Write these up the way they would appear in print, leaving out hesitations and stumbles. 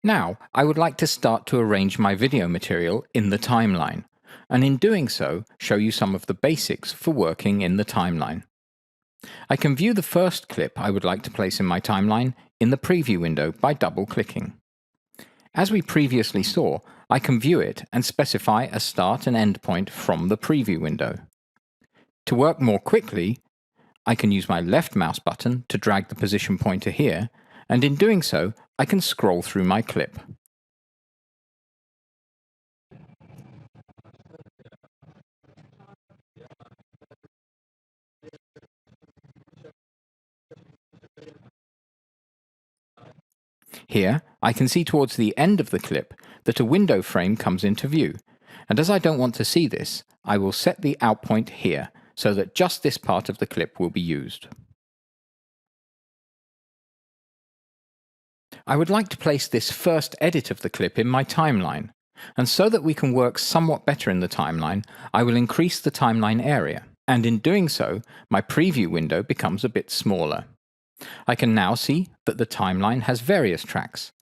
Now, I would like to start to arrange my video material in the timeline, and in doing so, show you some of the basics for working in the timeline. I can view the first clip I would like to place in my timeline in the preview window by double-clicking. As we previously saw, I can view it and specify a start and end point from the preview window. To work more quickly, I can use my left mouse button to drag the position pointer here, and in doing so, I can scroll through my clip. Here, I can see towards the end of the clip that a window frame comes into view, and as I don't want to see this, I will set the out point here so that just this part of the clip will be used. I would like to place this first edit of the clip in my timeline, and so that we can work somewhat better in the timeline, I will increase the timeline area, and in doing so, my preview window becomes a bit smaller. I can now see that the timeline has various tracks.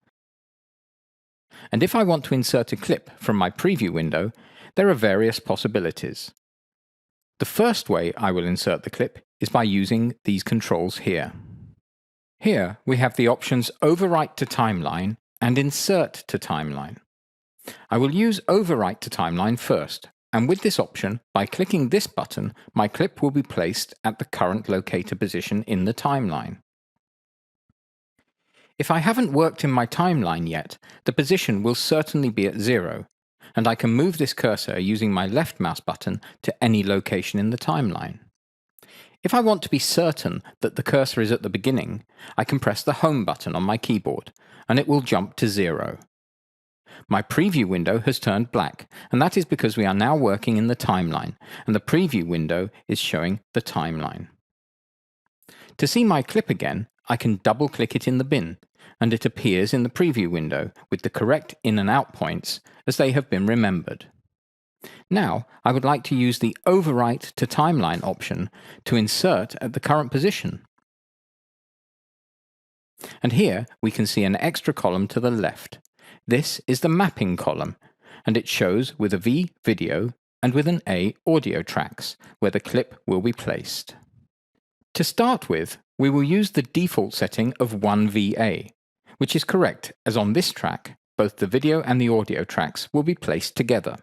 And if I want to insert a clip from my preview window, there are various possibilities. The first way I will insert the clip is by using these controls here. Here we have the options Overwrite to Timeline and Insert to Timeline. I will use Overwrite to Timeline first, and with this option, by clicking this button, my clip will be placed at the current locator position in the timeline. If I haven't worked in my timeline yet, the position will certainly be at 0, and I can move this cursor using my left mouse button to any location in the timeline. If I want to be certain that the cursor is at the beginning, I can press the Home button on my keyboard, and it will jump to 0. My preview window has turned black, and that is because we are now working in the timeline, and the preview window is showing the timeline. To see my clip again, I can double-click it in the bin, and it appears in the preview window with the correct in and out points as they have been remembered. Now, I would like to use the Overwrite to Timeline option to insert at the current position. And here we can see an extra column to the left. This is the mapping column, and it shows with a V video and with an A audio tracks where the clip will be placed. To start with, we will use the default setting of 1VA, which is correct as on this track, both the video and the audio tracks will be placed together.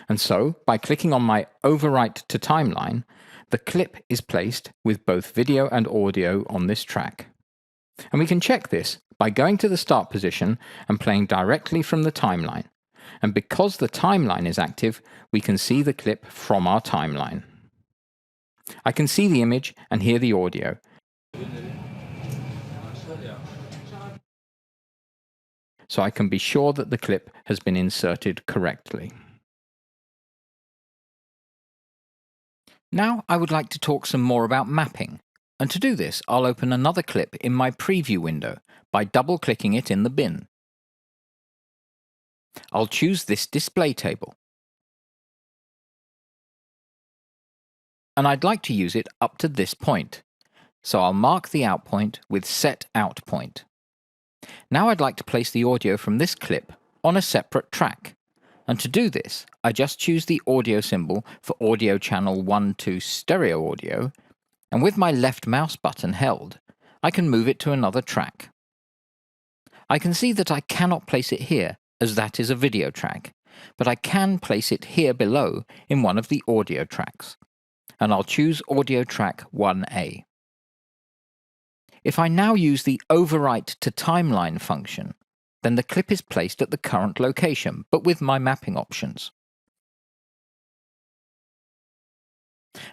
And so, by clicking on my Overwrite to Timeline, the clip is placed with both video and audio on this track. And we can check this by going to the start position and playing directly from the timeline. And because the timeline is active, we can see the clip from our timeline. I can see the image and hear the audio. So I can be sure that the clip has been inserted correctly. Now I would like to talk some more about mapping, and to do this I'll open another clip in my preview window by double-clicking it in the bin. I'll choose this display table, and I'd like to use it up to this point, so I'll mark the out point with Set Out Point. Now I'd like to place the audio from this clip on a separate track. And to do this, I just choose the audio symbol for audio channel 1-2 stereo audio, and with my left mouse button held, I can move it to another track. I can see that I cannot place it here, as that is a video track, but I can place it here below in one of the audio tracks, and I'll choose audio track 1A. If I now use the Overwrite to Timeline function, then the clip is placed at the current location, but with my mapping options.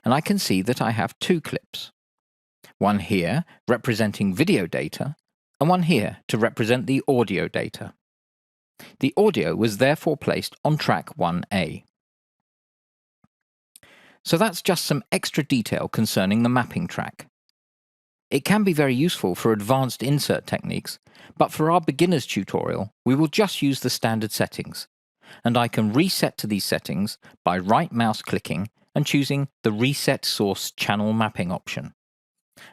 And I can see that I have two clips. One here, representing video data, and one here to represent the audio data. The audio was therefore placed on track 1A. So that's just some extra detail concerning the mapping track. It can be very useful for advanced insert techniques, but for our beginners tutorial, we will just use the standard settings, and I can reset to these settings by right mouse clicking and choosing the Reset Source Channel Mapping option.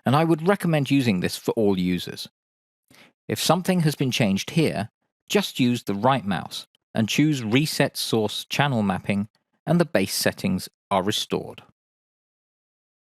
And I would recommend using this for all users. If something has been changed here, just use the right mouse and choose Reset Source Channel Mapping, and the base settings are restored.